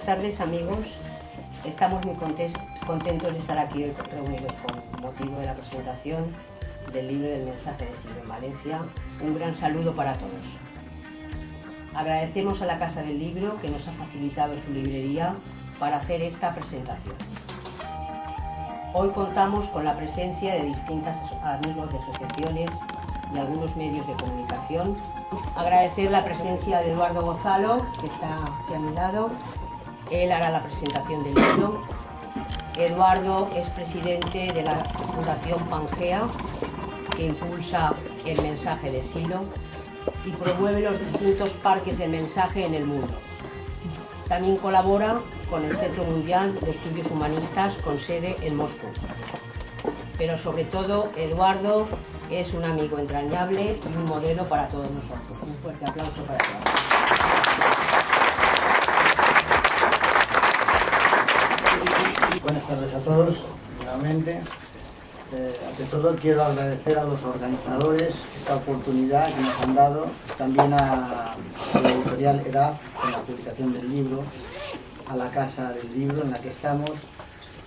tardes, amigos. Estamos muy contentos de estar aquí hoy reunidos con motivo de la presentación del libro del mensaje de Silo en Valencia. Un gran saludo para todos. Agradecemos a la Casa del Libro que nos ha facilitado su librería para hacer esta presentación. Hoy contamos con la presencia de distintos amigos de asociaciones y algunos medios de comunicación. Agradecer la presencia de Eduardo Gonzalo, que está aquí a mi lado. Él hará la presentación del libro. Eduardo es presidente de la Fundación Pangea, que impulsa el mensaje de Silo y promueve los distintos parques de mensaje en el mundo. También colabora con el Centro Mundial de Estudios Humanistas con sede en Moscú. Pero sobre todo, Eduardo es un amigo entrañable y un modelo para todos nosotros. Un fuerte aplauso para Eduardo. Buenas tardes a todos, nuevamente. Ante todo quiero agradecer a los organizadores esta oportunidad que nos han dado, también a la editorial EDAP con la publicación del libro, a la Casa del Libro en la que estamos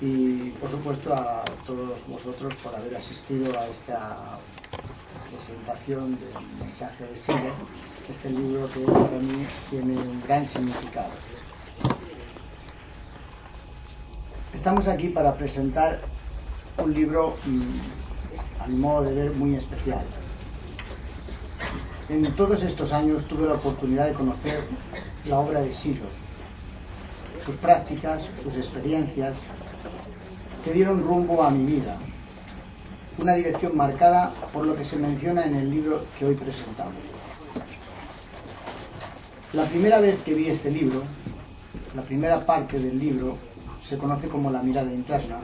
y por supuesto a todos vosotros por haber asistido a esta presentación del mensaje de Silo, este libro que para mí tiene un gran significado. Estamos aquí para presentar un libro, a mi modo de ver, muy especial. En todos estos años tuve la oportunidad de conocer la obra de Silo, sus prácticas, sus experiencias, que dieron rumbo a mi vida. Una dirección marcada por lo que se menciona en el libro que hoy presentamos. La primera vez que vi este libro, la primera parte del libro, se conoce como La mirada interna.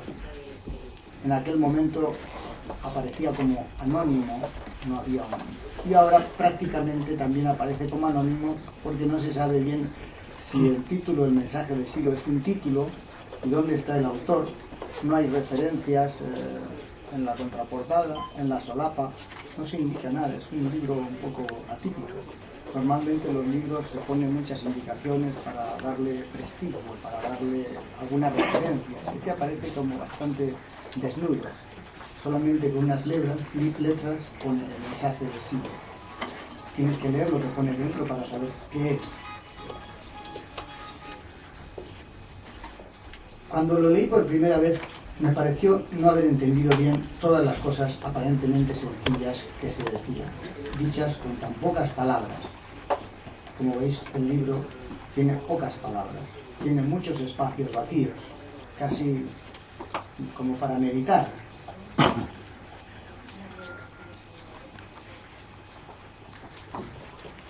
En aquel momento aparecía como anónimo, no había un... Y ahora prácticamente también aparece como anónimo porque no se sabe bien si el título del mensaje de Silo es un título y dónde está el autor. No hay referencias en la contraportada, en la solapa, no se indica nada, es un libro un poco atípico. Normalmente los libros se ponen muchas indicaciones para darle prestigio, para darle alguna referencia. Este aparece como bastante desnudo, solamente con unas letras con el mensaje de Silo. Tienes que leer lo que pone dentro para saber qué es. Cuando lo leí por primera vez, me pareció no haber entendido bien todas las cosas aparentemente sencillas que se decían, dichas con tan pocas palabras. Como veis, el libro tiene pocas palabras, tiene muchos espacios vacíos, casi como para meditar.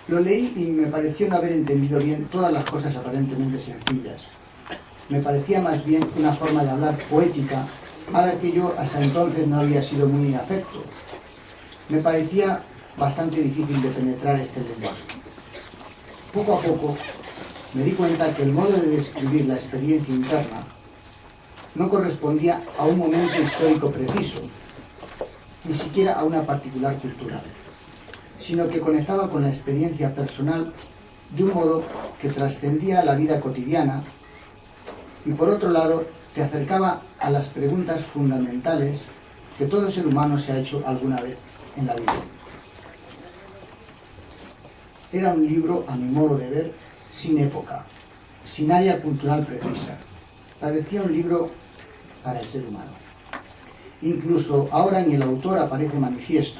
Lo leí y me pareció no haber entendido bien todas las cosas aparentemente sencillas. Me parecía más bien una forma de hablar poética a la que yo hasta entonces no había sido muy afecto. Me parecía bastante difícil de penetrar este lenguaje. Poco a poco me di cuenta que el modo de describir la experiencia interna no correspondía a un momento histórico preciso, ni siquiera a una particular cultura, sino que conectaba con la experiencia personal de un modo que trascendía la vida cotidiana y por otro lado te acercaba a las preguntas fundamentales que todo ser humano se ha hecho alguna vez en la vida. Era un libro, a mi modo de ver, sin época, sin área cultural precisa. Parecía un libro para el ser humano. Incluso ahora ni el autor aparece manifiesto,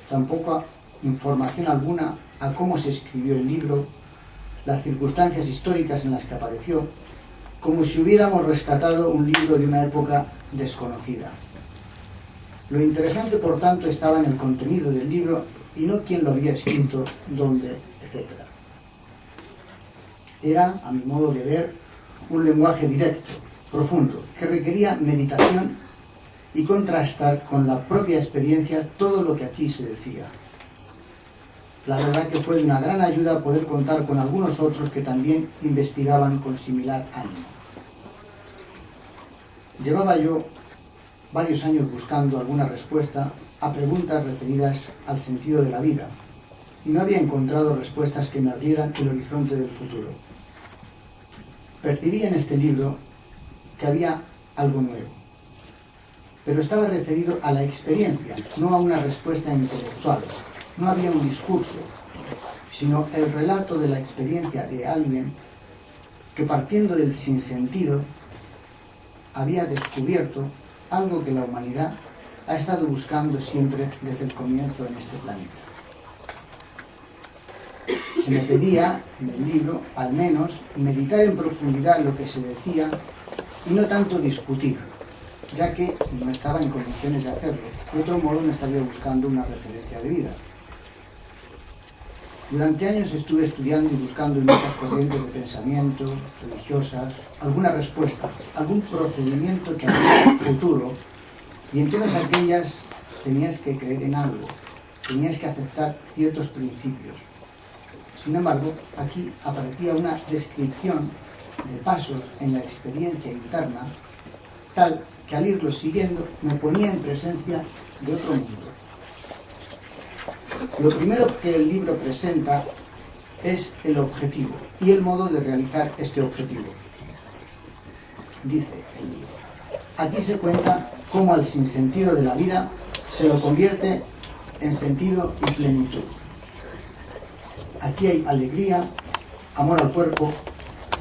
tampoco información alguna a cómo se escribió el libro, las circunstancias históricas en las que apareció, como si hubiéramos rescatado un libro de una época desconocida. Lo interesante, por tanto, estaba en el contenido del libro y no quién lo había escrito, dónde, etc. Era, a mi modo de ver, un lenguaje directo, profundo, que requería meditación y contrastar con la propia experiencia todo lo que aquí se decía. La verdad que fue de una gran ayuda poder contar con algunos otros que también investigaban con similar ánimo. Llevaba yo varios años buscando alguna respuesta a preguntas referidas al sentido de la vida y no había encontrado respuestas que me abrieran el horizonte del futuro. Percibí en este libro que había algo nuevo, pero estaba referido a la experiencia, no a una respuesta intelectual. No había un discurso, sino el relato de la experiencia de alguien que, partiendo del sinsentido, había descubierto algo que la humanidad ha estado buscando siempre desde el comienzo en este planeta. Se me pedía, en el libro, al menos, meditar en profundidad lo que se decía y no tanto discutir, ya que no estaba en condiciones de hacerlo. De otro modo, no estaría buscando una referencia de vida. Durante años estuve estudiando y buscando en muchas corrientes de pensamiento, religiosas, alguna respuesta, algún procedimiento que habría futuro, y en todas aquellas tenías que creer en algo, tenías que aceptar ciertos principios. Sin embargo, aquí aparecía una descripción de pasos en la experiencia interna, tal que al irlos siguiendo me ponía en presencia de otro mundo. Lo primero que el libro presenta es el objetivo y el modo de realizar este objetivo. Dice el libro: aquí se cuenta cómo al sinsentido de la vida se lo convierte en sentido y plenitud. Aquí hay alegría, amor al cuerpo,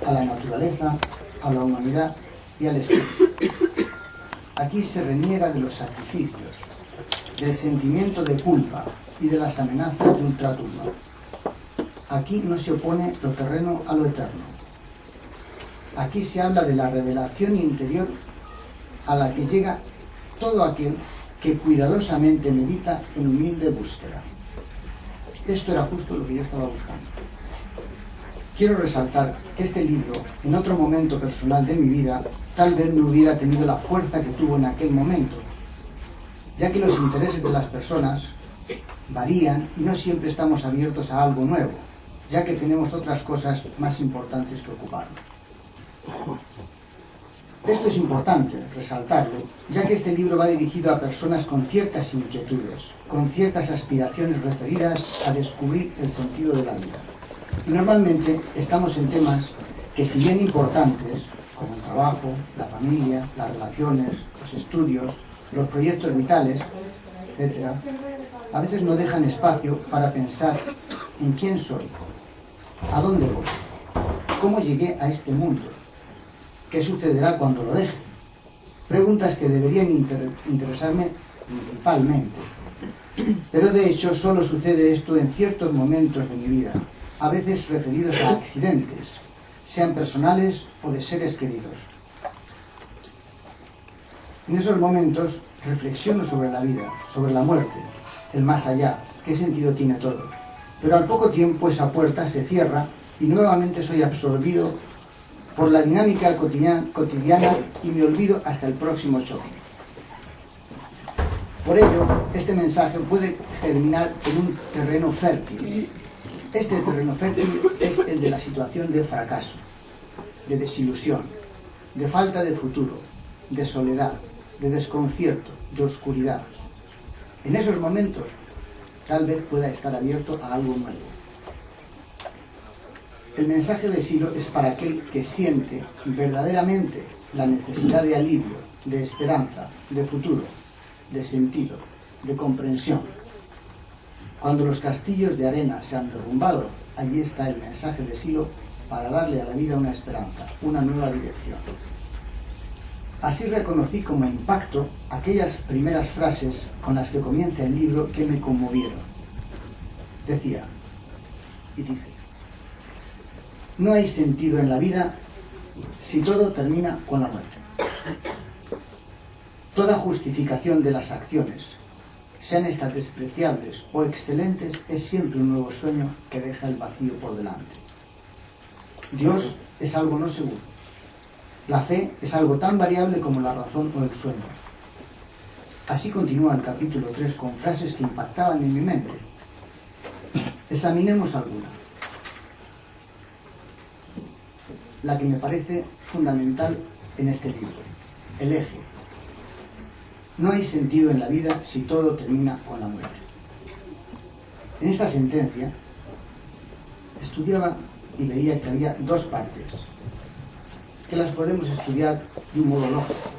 a la naturaleza, a la humanidad y al espíritu. Aquí se reniega de los sacrificios, del sentimiento de culpa y de las amenazas de ultratumba. Aquí no se opone lo terreno a lo eterno. Aquí se habla de la revelación interior a la que llega todo aquel que cuidadosamente medita en humilde búsqueda. Esto era justo lo que yo estaba buscando. Quiero resaltar que este libro, en otro momento personal de mi vida, tal vez no hubiera tenido la fuerza que tuvo en aquel momento, ya que los intereses de las personas varían y no siempre estamos abiertos a algo nuevo, ya que tenemos otras cosas más importantes que ocuparnos. Esto es importante resaltarlo, ya que este libro va dirigido a personas con ciertas inquietudes, con ciertas aspiraciones referidas a descubrir el sentido de la vida. Y normalmente estamos en temas que, si bien importantes, como el trabajo, la familia, las relaciones, los estudios, los proyectos vitales, etc., a veces no dejan espacio para pensar en quién soy, a dónde voy, cómo llegué a este mundo, qué sucederá cuando lo deje. Preguntas que deberían interesarme principalmente. Pero de hecho solo sucede esto en ciertos momentos de mi vida, a veces referidos a accidentes, sean personales o de seres queridos. En esos momentos reflexiono sobre la vida, sobre la muerte, el más allá, qué sentido tiene todo. Pero al poco tiempo esa puerta se cierra y nuevamente soy absorbido por la dinámica cotidiana y me olvido hasta el próximo choque. Por ello, este mensaje puede germinar en un terreno fértil. Este terreno fértil es el de la situación de fracaso, de desilusión, de falta de futuro, de soledad, de desconcierto, de oscuridad. En esos momentos, tal vez pueda estar abierto a algo nuevo. El mensaje de Silo es para aquel que siente verdaderamente la necesidad de alivio, de esperanza, de futuro, de sentido, de comprensión. Cuando los castillos de arena se han derrumbado, allí está el mensaje de Silo para darle a la vida una esperanza, una nueva dirección. Así reconocí como impacto aquellas primeras frases con las que comienza el libro que me conmovieron. Decía, y dice: no hay sentido en la vida si todo termina con la muerte. Toda justificación de las acciones, sean estas despreciables o excelentes, es siempre un nuevo sueño que deja el vacío por delante. Dios es algo no seguro. La fe es algo tan variable como la razón o el sueño. Así continúa el capítulo 3 con frases que impactaban en mi mente. Examinemos alguna. La que me parece fundamental en este libro, el eje. No hay sentido en la vida si todo termina con la muerte. En esta sentencia estudiaba y veía que había dos partes. que las podemos estudiar de un modo lógico.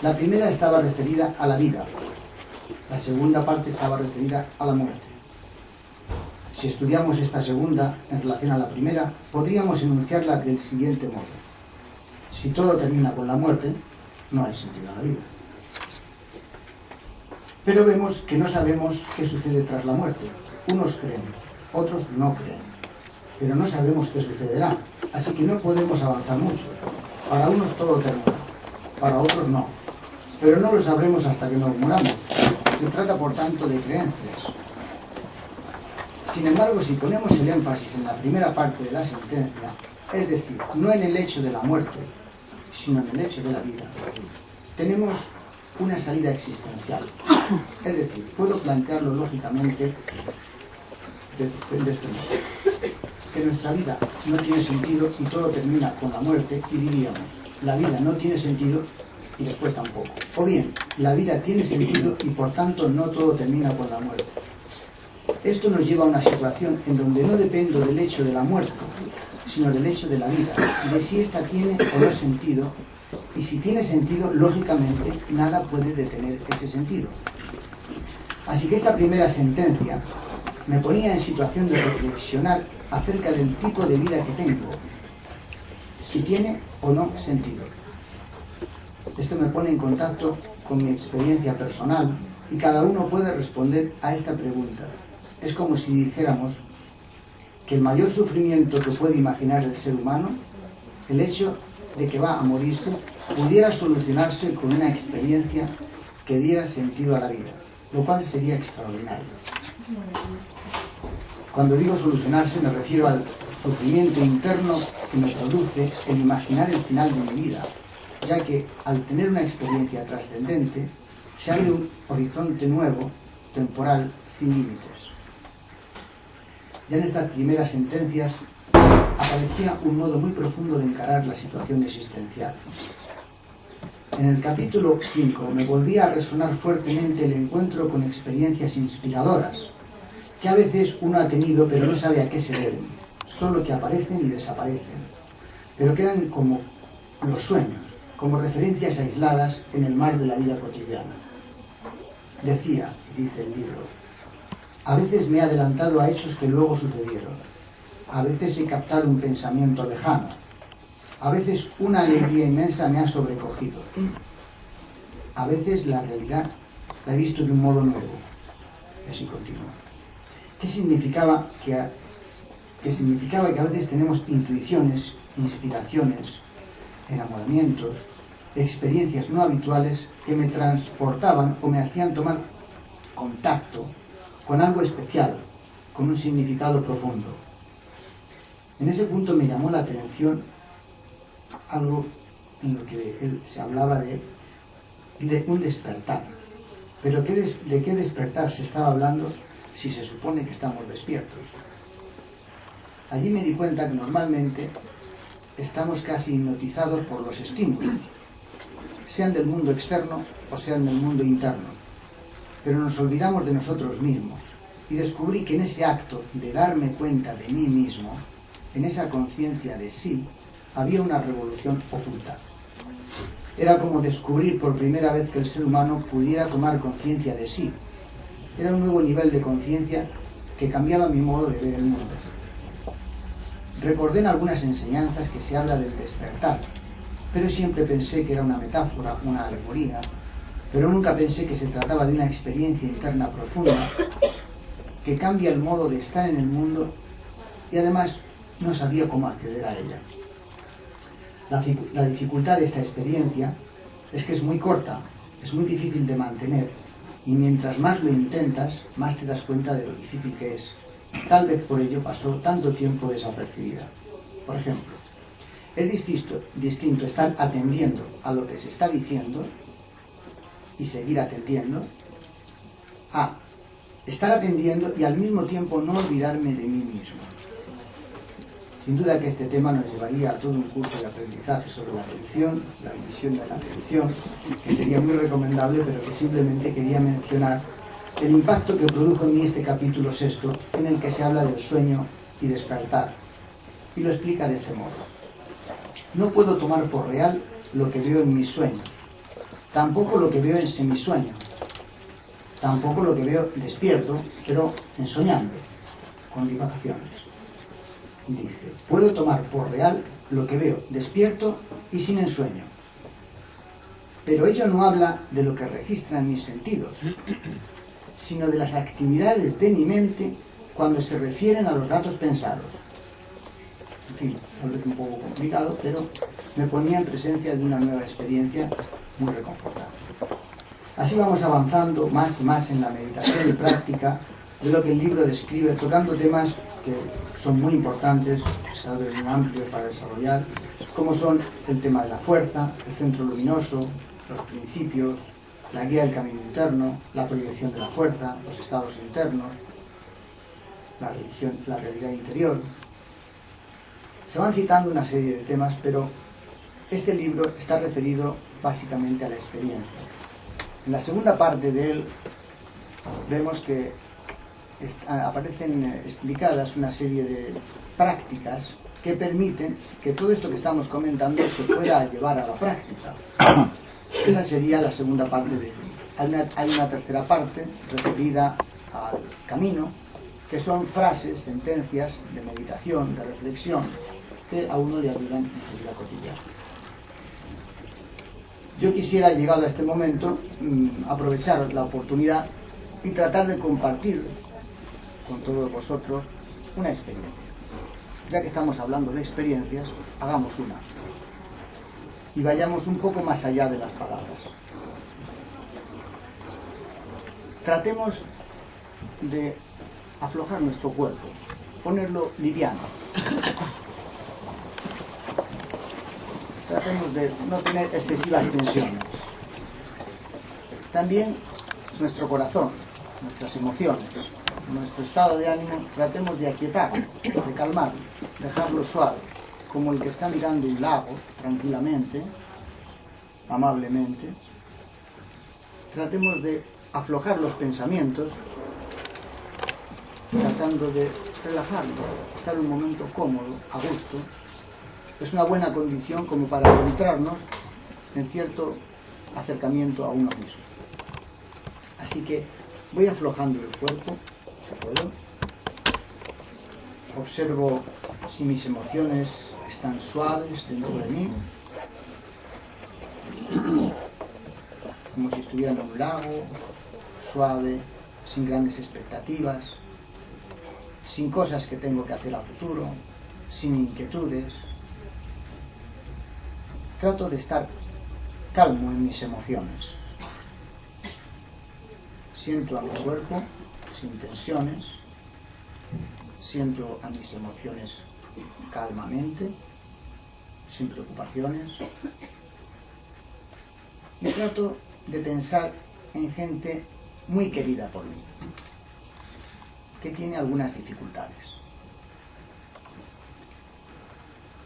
La primera estaba referida a la vida, la segunda parte estaba referida a la muerte. Si estudiamos esta segunda en relación a la primera, podríamos enunciarla del siguiente modo: si todo termina con la muerte, no hay sentido a la vida. Pero vemos que no sabemos qué sucede tras la muerte. Unos creen, otros no creen, pero no sabemos qué sucederá, así que no podemos avanzar mucho. Para unos todo termina, para otros no, pero no lo sabremos hasta que nos muramos. Se trata, por tanto, de creencias. Sin embargo, si ponemos el énfasis en la primera parte de la sentencia, es decir, no en el hecho de la muerte, sino en el hecho de la vida, tenemos una salida existencial. Es decir, puedo plantearlo lógicamente de este modo: que nuestra vida no tiene sentido y todo termina con la muerte, y diríamos, la vida no tiene sentido y después tampoco. O bien, la vida tiene sentido y por tanto no todo termina con la muerte. Esto nos lleva a una situación en donde no dependo del hecho de la muerte, sino del hecho de la vida, de si ésta tiene o no sentido, y si tiene sentido, lógicamente, nada puede detener ese sentido. Así que esta primera sentencia me ponía en situación de reflexionar acerca del tipo de vida que tengo, si tiene o no sentido. Esto me pone en contacto con mi experiencia personal y cada uno puede responder a esta pregunta. Es como si dijéramos que el mayor sufrimiento que puede imaginar el ser humano, el hecho de que va a morirse, pudiera solucionarse con una experiencia que diera sentido a la vida, lo cual sería extraordinario. Cuando digo solucionarse me refiero al sufrimiento interno que me produce el imaginar el final de mi vida, ya que al tener una experiencia trascendente se abre un horizonte nuevo, temporal, sin límites. Ya en estas primeras sentencias aparecía un modo muy profundo de encarar la situación existencial. En el capítulo 5 me volvía a resonar fuertemente el encuentro con experiencias inspiradoras, que a veces uno ha tenido pero no sabe a qué se deben, solo que aparecen y desaparecen, pero quedan como los sueños, como referencias aisladas en el mar de la vida cotidiana. Decía, dice el libro, a veces me he adelantado a hechos que luego sucedieron, a veces he captado un pensamiento lejano, a veces una alegría inmensa me ha sobrecogido, a veces la realidad la he visto de un modo nuevo. Y así continúa. ¿Qué significaba que a veces tenemos intuiciones, inspiraciones, enamoramientos, experiencias no habituales que me transportaban o me hacían tomar contacto con algo especial, con un significado profundo? En ese punto me llamó la atención algo en lo que él se hablaba de un despertar. Pero ¿de qué despertar se estaba hablando si se supone que estamos despiertos? Allí me di cuenta que normalmente estamos casi hipnotizados por los estímulos, sean del mundo externo o sean del mundo interno, pero nos olvidamos de nosotros mismos, y descubrí que en ese acto de darme cuenta de mí mismo, en esa conciencia de sí, había una revolución oculta. Era como descubrir por primera vez que el ser humano pudiera tomar conciencia de sí. Era un nuevo nivel de conciencia que cambiaba mi modo de ver el mundo. Recordé en algunas enseñanzas que se habla del despertar, pero siempre pensé que era una metáfora, una alegoría, pero nunca pensé que se trataba de una experiencia interna profunda que cambia el modo de estar en el mundo, y además no sabía cómo acceder a ella. La dificultad de esta experiencia es que es muy corta, es muy difícil de mantener, y mientras más lo intentas, más te das cuenta de lo difícil que es. Tal vez por ello pasó tanto tiempo desapercibida. Por ejemplo, es distinto estar atendiendo a lo que se está diciendo y seguir atendiendo, a estar atendiendo y al mismo tiempo no olvidarme de mí mismo. Sin duda que este tema nos llevaría a todo un curso de aprendizaje sobre la atención, la división de la atención, que sería muy recomendable, pero que simplemente quería mencionar el impacto que produjo en mí este capítulo 6, en el que se habla del sueño y despertar, y lo explica de este modo. No puedo tomar por real lo que veo en mis sueños, tampoco lo que veo en semisueño, tampoco lo que veo despierto, pero ensoñando, con divagaciones. Dice, puedo tomar por real lo que veo despierto y sin ensueño. Pero ello no habla de lo que registran mis sentidos, sino de las actividades de mi mente cuando se refieren a los datos pensados. En fin, tal vez un poco complicado, pero me ponía en presencia de una nueva experiencia muy reconfortante. Así vamos avanzando más y más en la meditación y práctica de lo que el libro describe, tocando temas que son muy importantes, tal vez muy amplios para desarrollar, como son el tema de la fuerza, el centro luminoso, los principios, la guía del camino interno, la proyección de la fuerza, los estados internos, la religión, la realidad interior. Se van citando una serie de temas, pero este libro está referido básicamente a la experiencia. En la segunda parte de él vemos que aparecen explicadas una serie de prácticas que permiten que todo esto que estamos comentando se pueda llevar a la práctica. Esa sería la segunda parte del libro. Hay una tercera parte referida al camino, que son frases, sentencias de meditación, de reflexión, que a uno le ayudan en su vida cotidiana. Yo quisiera, llegado a este momento, aprovechar la oportunidad y tratar de compartir con todos vosotros una experiencia. Ya que estamos hablando de experiencias, hagamos una. Y vayamos un poco más allá de las palabras. Tratemos de aflojar nuestro cuerpo, ponerlo liviano. Tratemos de no tener excesivas tensiones. También nuestro corazón, nuestras emociones, nuestro estado de ánimo, tratemos de aquietarlo, de calmarlo, dejarlo suave, como el que está mirando un lago tranquilamente, amablemente. Tratemos de aflojar los pensamientos, tratando de relajarlo, estar en un momento cómodo, a gusto. Es una buena condición como para adentrarnos en cierto acercamiento a uno mismo. Así que voy aflojando el cuerpo, si puedo. Observo si mis emociones están suaves dentro de mí, como si estuviera en un lago, suave, sin grandes expectativas, sin cosas que tengo que hacer a futuro, sin inquietudes. Trato de estar calmo en mis emociones. Siento a mi cuerpo sin tensiones, siento a mis emociones calmamente, sin preocupaciones, y trato de pensar en gente muy querida por mí, que tiene algunas dificultades.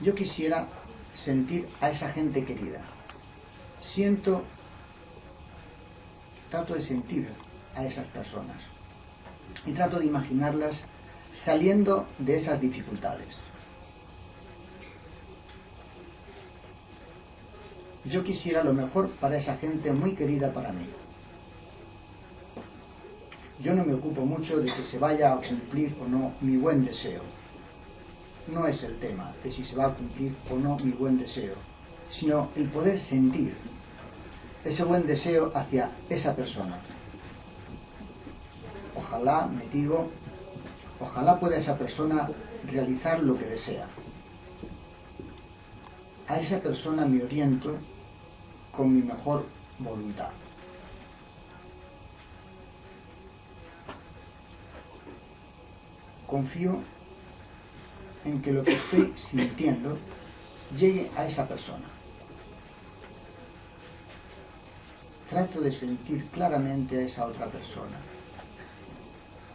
Yo quisiera sentir a esa gente querida. Trato de sentir a esas personas y trato de imaginarlas saliendo de esas dificultades. Yo quisiera lo mejor para esa gente muy querida para mí. Yo no me ocupo mucho de que se vaya a cumplir o no mi buen deseo. No es el tema de si se va a cumplir o no mi buen deseo, sino el poder sentir ese buen deseo hacia esa persona. Ojalá, me digo, ojalá pueda esa persona realizar lo que desea. A esa persona me oriento con mi mejor voluntad. Confío en que lo que estoy sintiendo llegue a esa persona. Trato de sentir claramente a esa otra persona.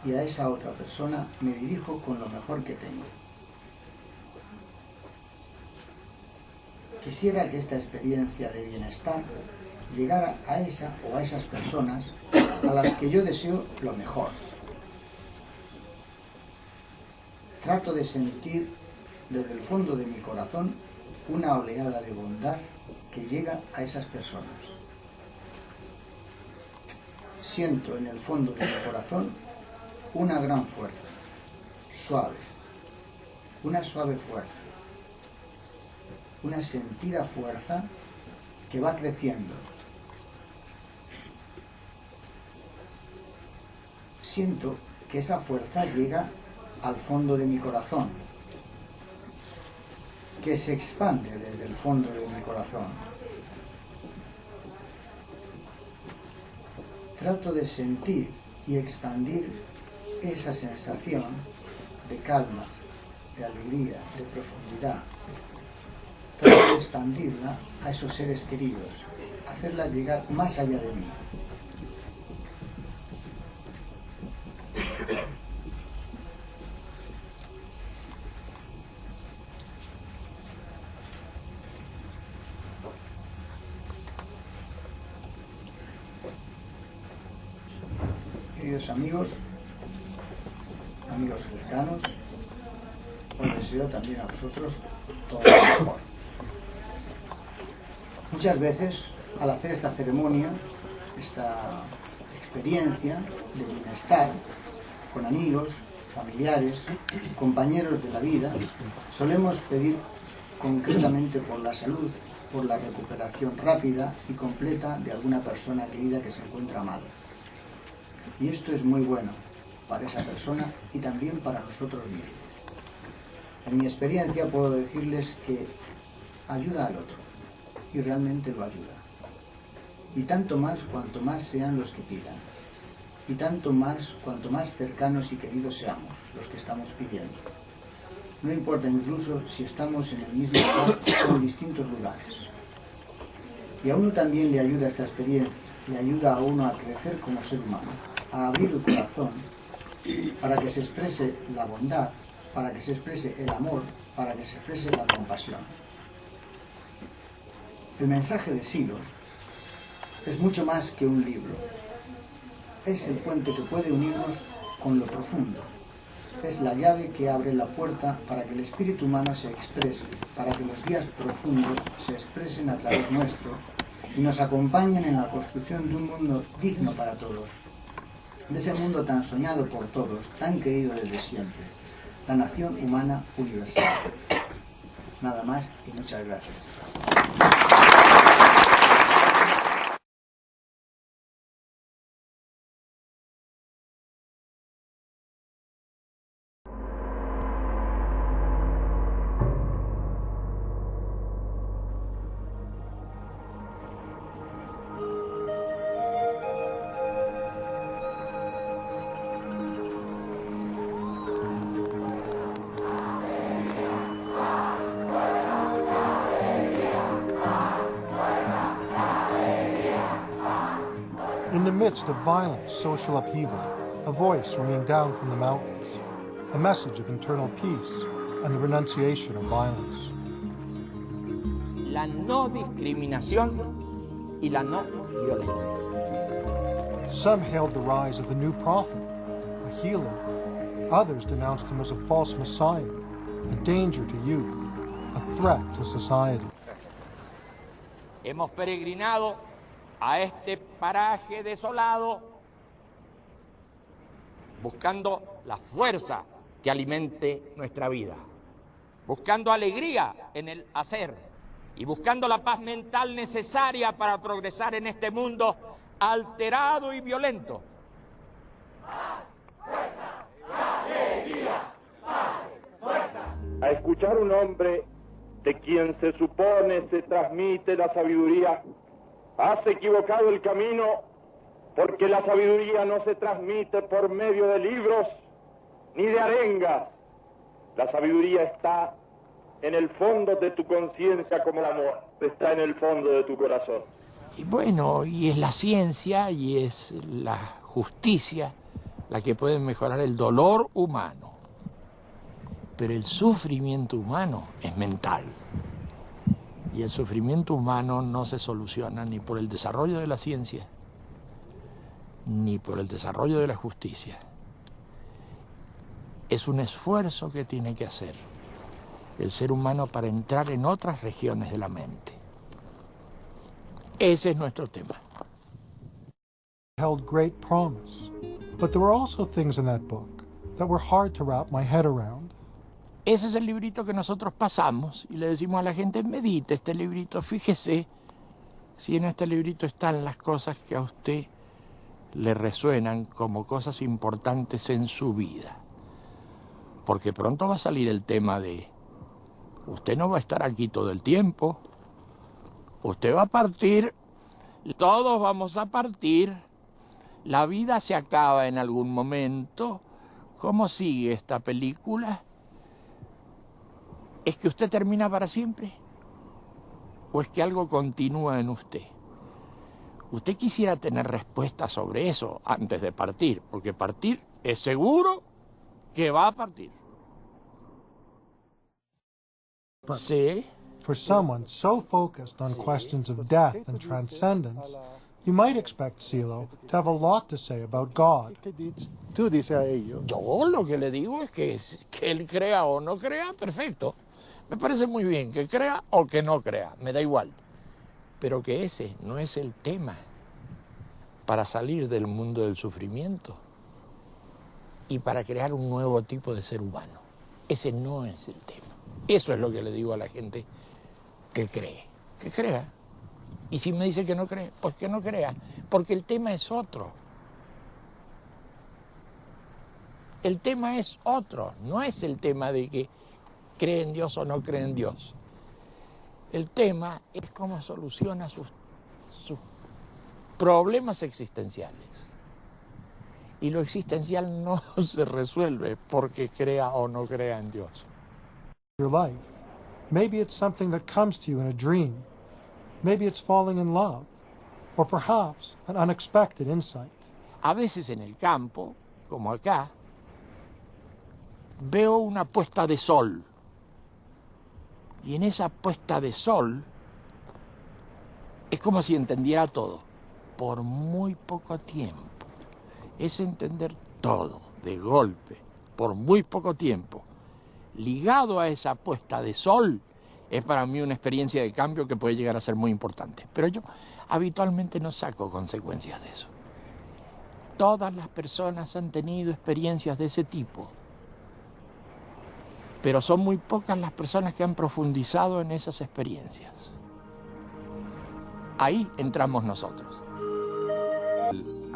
Y a esa otra persona me dirijo con lo mejor que tengo. Quisiera que esta experiencia de bienestar llegara a esa o a esas personas a las que yo deseo lo mejor. Trato de sentir desde el fondo de mi corazón una oleada de bondad que llega a esas personas. Siento en el fondo de mi corazón una gran fuerza, suave, una suave fuerza, una sentida fuerza que va creciendo. Siento que esa fuerza llega al fondo de mi corazón, que se expande desde el fondo de mi corazón. Trato de sentir y expandir esa sensación de calma, de alegría, de profundidad. Trato de expandirla a esos seres queridos, hacerla llegar más allá de mí. Queridos amigos cercanos, os deseo también a vosotros todo lo mejor. Muchas veces, al hacer esta ceremonia, esta experiencia de bienestar con amigos, familiares, compañeros de la vida, solemos pedir concretamente por la salud, por la recuperación rápida y completa de alguna persona querida que se encuentra mal. Y esto es muy bueno para esa persona y también para nosotros mismos. En mi experiencia puedo decirles que ayuda al otro y realmente lo ayuda. Y tanto más cuanto más sean los que pidan. Y tanto más cuanto más cercanos y queridos seamos los que estamos pidiendo. No importa incluso si estamos en el mismo lugar o en distintos lugares. Y a uno también le ayuda esta experiencia, le ayuda a uno a crecer como ser humano, a abrir el corazón para que se exprese la bondad, para que se exprese el amor, para que se exprese la compasión. El mensaje de Silo es mucho más que un libro. Es el puente que puede unirnos con lo profundo. Es la llave que abre la puerta para que el espíritu humano se exprese, para que los días profundos se expresen a través nuestro y nos acompañen en la construcción de un mundo digno para todos, de ese mundo tan soñado por todos, tan querido desde siempre, la nación humana universal. Nada más y muchas gracias. In the midst of violent social upheaval, a voice ringing down from the mountains, a message of internal peace and the renunciation of violence. La no discriminación y la no violencia. Some hailed the rise of a new prophet, a healer. Others denounced him as a false messiah, a danger to youth, a threat to society. Hemos peregrinado a este paraje desolado buscando la fuerza que alimente nuestra vida, buscando alegría en el hacer y buscando la paz mental necesaria para progresar en este mundo alterado y violento. Paz, fuerza, alegría, paz, fuerza. A escuchar un hombre de quien se supone se transmite la sabiduría, has equivocado el camino, porque la sabiduría no se transmite por medio de libros ni de arengas. La sabiduría está en el fondo de tu conciencia como el amor, está en el fondo de tu corazón. Y bueno, y es la ciencia y es la justicia la que puede mejorar el dolor humano. Pero el sufrimiento humano es mental. Y el sufrimiento humano no se soluciona ni por el desarrollo de la ciencia, ni por el desarrollo de la justicia. Es un esfuerzo que tiene que hacer el ser humano para entrar en otras regiones de la mente. Ese es nuestro tema. Held great promise, but there were also things in that book that were hard to wrap my head around. Ese es el librito que nosotros pasamos y le decimos a la gente, medite este librito, fíjese si en este librito están las cosas que a usted le resuenan como cosas importantes en su vida. Porque pronto va a salir el tema de, usted no va a estar aquí todo el tiempo, usted va a partir, todos vamos a partir, la vida se acaba en algún momento. ¿Cómo sigue esta película? ¿Es que usted termina para siempre? ¿O es que algo continúa en usted? Usted quisiera tener respuestas sobre eso antes de partir, porque partir es seguro que va a partir. Sí. For someone so focused on questions of death and transcendence, you might expect Silo to have a lot to say about God. Tú dices a ellos. Yo lo que le digo es que él crea o no crea, perfecto. Me parece muy bien que crea o que no crea, me da igual. Pero que ese no es el tema para salir del mundo del sufrimiento y para crear un nuevo tipo de ser humano. Ese no es el tema. Eso es lo que le digo a la gente que cree. Que crea. Y si me dice que no cree, pues que no crea. Porque el tema es otro. El tema es otro. No es el tema de que cree en Dios o no cree en Dios. El tema es cómo soluciona sus problemas existenciales. Y lo existencial no se resuelve porque crea o no crea en Dios. Your life. Maybe it's something that comes to you in a dream. Maybe it's falling in love. Or perhaps an unexpected insight. A veces en el campo, como acá, veo una puesta de sol. Y en esa puesta de sol es como si entendiera todo, por muy poco tiempo. Es entender todo, de golpe, por muy poco tiempo. Ligado a esa puesta de sol, es para mí una experiencia de cambio que puede llegar a ser muy importante. Pero yo habitualmente no saco consecuencias de eso. Todas las personas han tenido experiencias de ese tipo. Pero son muy pocas las personas que han profundizado en esas experiencias. Ahí entramos nosotros.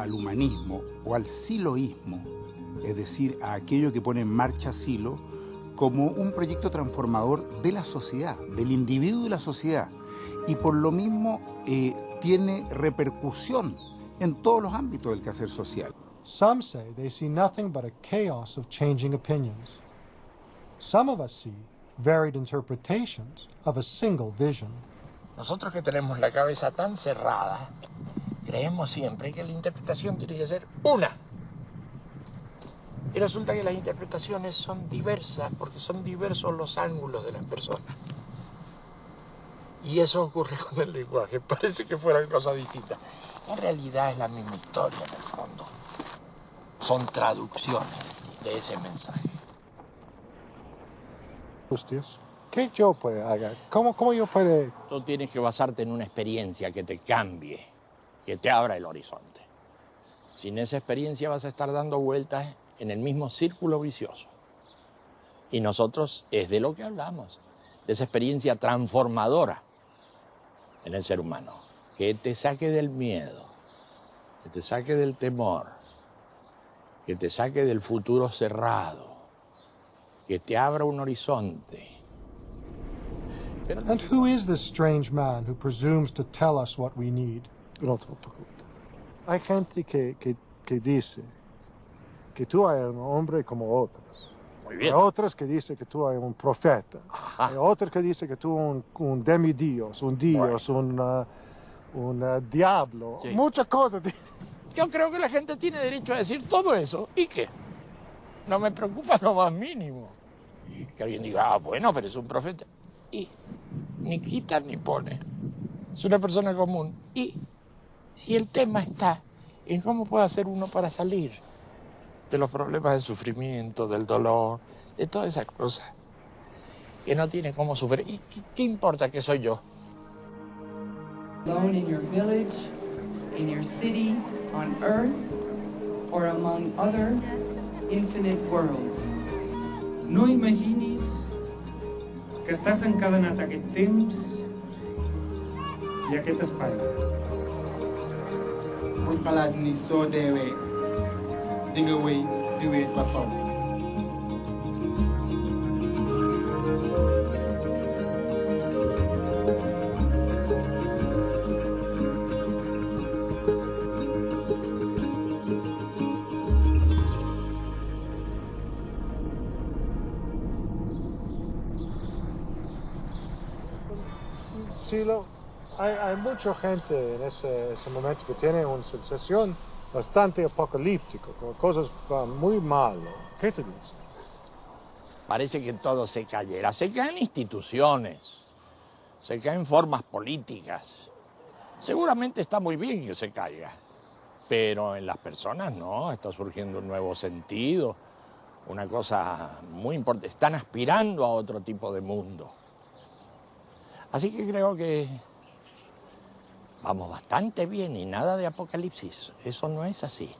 Al humanismo o al siloísmo, es decir, a aquello que pone en marcha Silo como un proyecto transformador de la sociedad, del individuo de la sociedad, y por lo mismo tiene repercusión en todos los ámbitos del quehacer social. Some say they see nothing but a chaos of changing opinions. Some of us see varied interpretations of a single vision. Nosotros que tenemos la cabeza tan cerrada, creemos siempre que la interpretación tiene que ser una. Y resulta que las interpretaciones son diversas, porque son diversos los ángulos de las personas. Y eso ocurre con el lenguaje, parece que fueran cosas distintas. En realidad es la misma historia en el fondo. Son traducciones de ese mensaje. Justios. ¿Qué yo puedo hacer? ¿Cómo yo puedo? Tú tienes que basarte en una experiencia que te cambie, que te abra el horizonte. Sin esa experiencia vas a estar dando vueltas en el mismo círculo vicioso. Y nosotros es de lo que hablamos, de esa experiencia transformadora en el ser humano, que te saque del miedo, que te saque del temor, que te saque del futuro cerrado, que te abra un horizonte. And who is this strange man who presumes to tell us what we need? Hay gente que dice que tú eres un hombre como otros. Muy bien. Hay otros que dicen que tú eres un profeta. Ajá. Hay otros que dicen que tú eres un demidios, un dios, un diablo. Sí. Muchas cosas. Yo creo que la gente tiene derecho a decir todo eso. ¿Y qué? No me preocupa lo más mínimo. Que alguien diga, bueno, pero es un profeta. Y ni quita ni pone. Es una persona común. Y si el tema está en cómo puede hacer uno para salir de los problemas del sufrimiento, del dolor, de todas esas cosas. que no tiene cómo superar. ¿Y qué importa que soy yo? Alone in your village, in your city, on earth, or among other infinite worlds. No imaginis que estàs encadenat a aquest temps i a aquest espai. Buñ xalaat ni soo deewee di nga wéy di wéet ba faw. Sí, hay mucha gente en ese momento que tiene una sensación bastante apocalíptica, como cosas van muy mal. ¿Qué te dices? Parece que todo se cayera. Se caen instituciones, se caen formas políticas. Seguramente está muy bien que se caiga, pero en las personas no, está surgiendo un nuevo sentido, una cosa muy importante. Están aspirando a otro tipo de mundo. Así que creo que vamos bastante bien y nada de apocalipsis. Eso no es así.